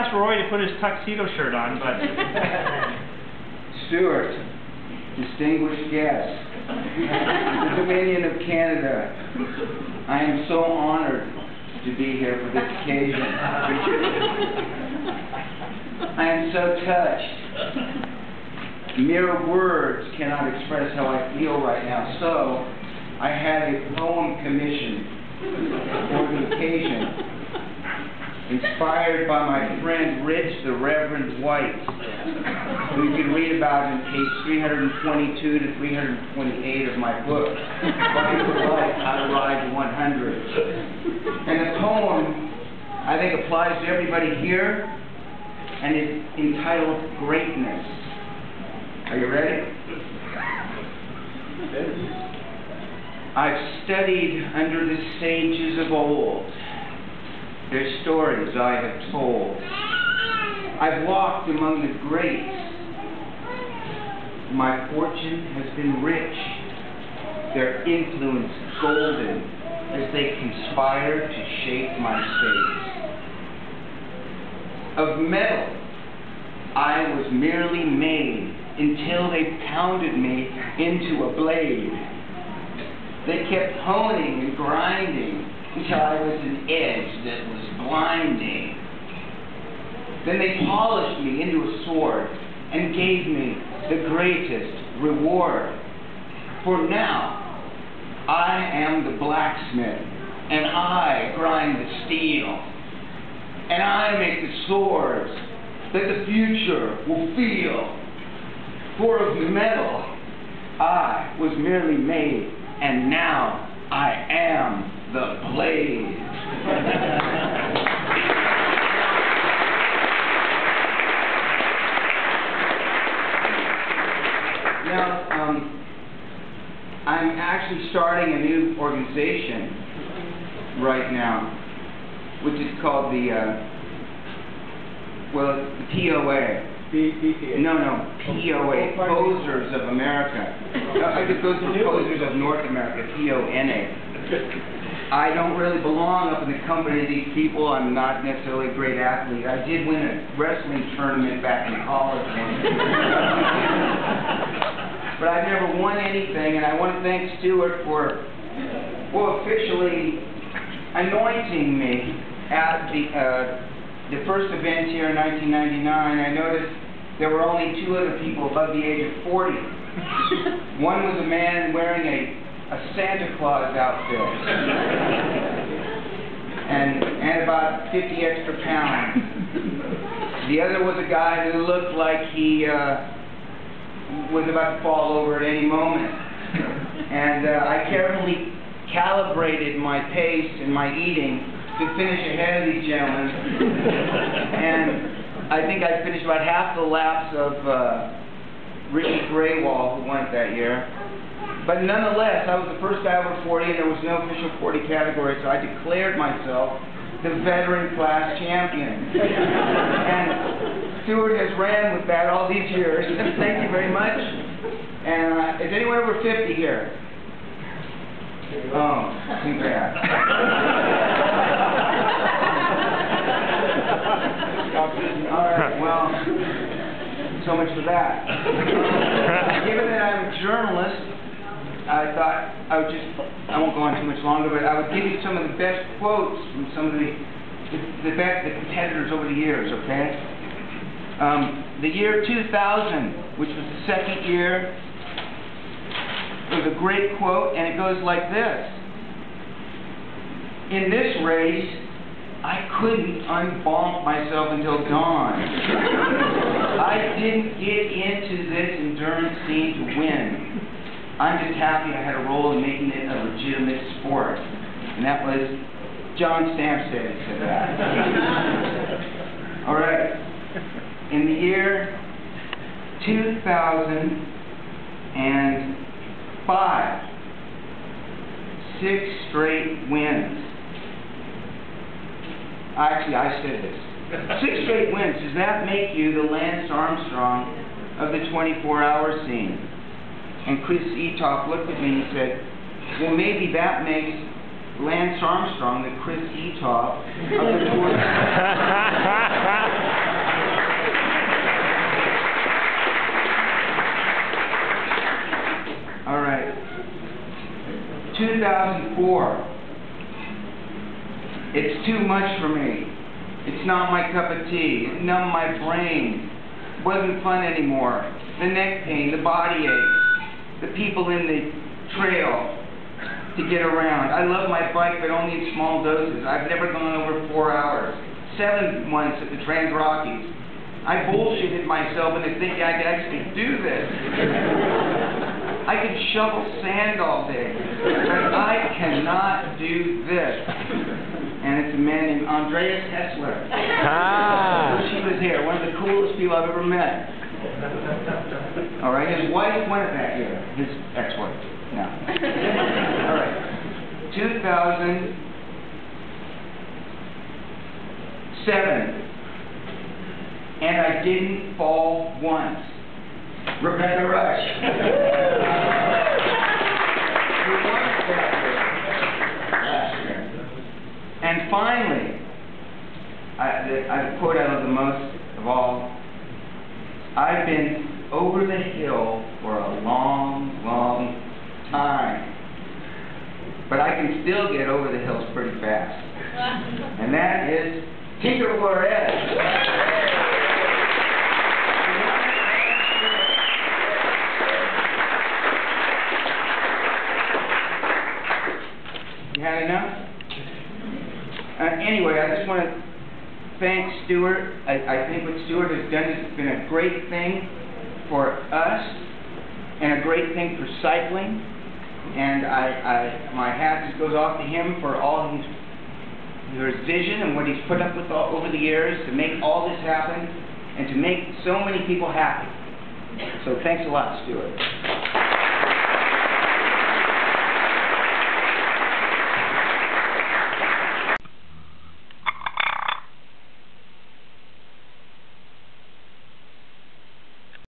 ask Roy to put his tuxedo shirt on, but... Stuart, distinguished guests, the Dominion of Canada, I am so honored to be here for this occasion. I am so touched. Mere words cannot express how I feel right now, so I had a poem commissioned for the occasion, inspired by my friend Rich the Reverend White, who you can read about in page 322 to 328 of my book, Life of Life, How to Ride 100. And the poem, I think, applies to everybody here, and it's entitled Greatness. Are you ready? I've studied under the sages of old, their stories I have told. I've walked among the greats. My fortune has been rich, their influence golden, as they conspire to shape my fate. Of metal, I was merely made until they pounded me into a blade. They kept honing and grinding until I was an edge that was blinding. Then they polished me into a sword and gave me the greatest reward. For now, I am the blacksmith, and I grind the steel, and I make the swords that the future will feel. For of metal, I was merely made, and now I am the blade. Now, I'm actually starting a new organization right now, which is called the POA. No, POA, Posers of America. It goes to Posers of North America, PONA. I don't really belong up in the company of these people. I'm not necessarily a great athlete. I did win a wrestling tournament back in college once. But I've never won anything, and I want to thank Stuart for, officially anointing me at the first event here in 1999. I noticed there were only 2 other people above the age of 40. One was a man wearing a Santa Claus outfit and about 50 extra pounds. The other was a guy who looked like he was about to fall over at any moment. And I carefully calibrated my pace and my eating to finish ahead of these gentlemen. And I think I finished about half the laps of Ricky Graywall, who won it that year. But nonetheless, I was the first guy over 40, and there was no official 40 category, so I declared myself the veteran class champion. And Stuart has ran with that all these years. Thank you very much. And is anyone over 50 here? Oh, congrats. All right, well, so much for that. Given that I'm a journalist, I thought I won't go on too much longer, but I would give you some of the best quotes from some of the competitors over the years, okay? The year 2000, which was the second year, it was a great quote, and it goes like this. In this race, I couldn't unbonk myself until dawn. I didn't get into this endurance scene to win. I'm just happy I had a role in making it a legitimate sport. And that was John Stampstead who said that. All right. In the year 2005, 6 straight wins. Actually, I said this. 6 straight wins. Does that make you the Lance Armstrong of the 24-hour scene? And Chris Etop looked at me and he said, well, maybe that makes Lance Armstrong, the Chris Etov of the Tour. All right. 2004. It's too much for me. It's not my cup of tea. It numbed my brain. It wasn't fun anymore. The neck pain, the body ache, the people in the trail to get around. I love my bike, but only in small doses. I've never gone over 4 hours. 7 once at the Trans Rockies. I bullshitted myself into thinking I could actually do this. I could shovel sand all day, but I cannot do this. And it's a man named Andreas Hessler. She was here, one of the coolest people I've ever met. All right, his wife went back here, his ex-wife. No. All right, 2007, and I didn't fall once. Rebecca Rush. And finally, the quote I love the most of all, I've been over the hill for a long, long time, but I can still get over the hills pretty fast. And that is Tinker Flores. You had enough? Anyway, I just want to thank Stuart. I think what Stuart has done has been a great thing for us and a great thing for cycling. And my hat just goes off to him for all his vision and what he's put up with over the years to make all this happen and to make so many people happy. So thanks a lot, Stuart.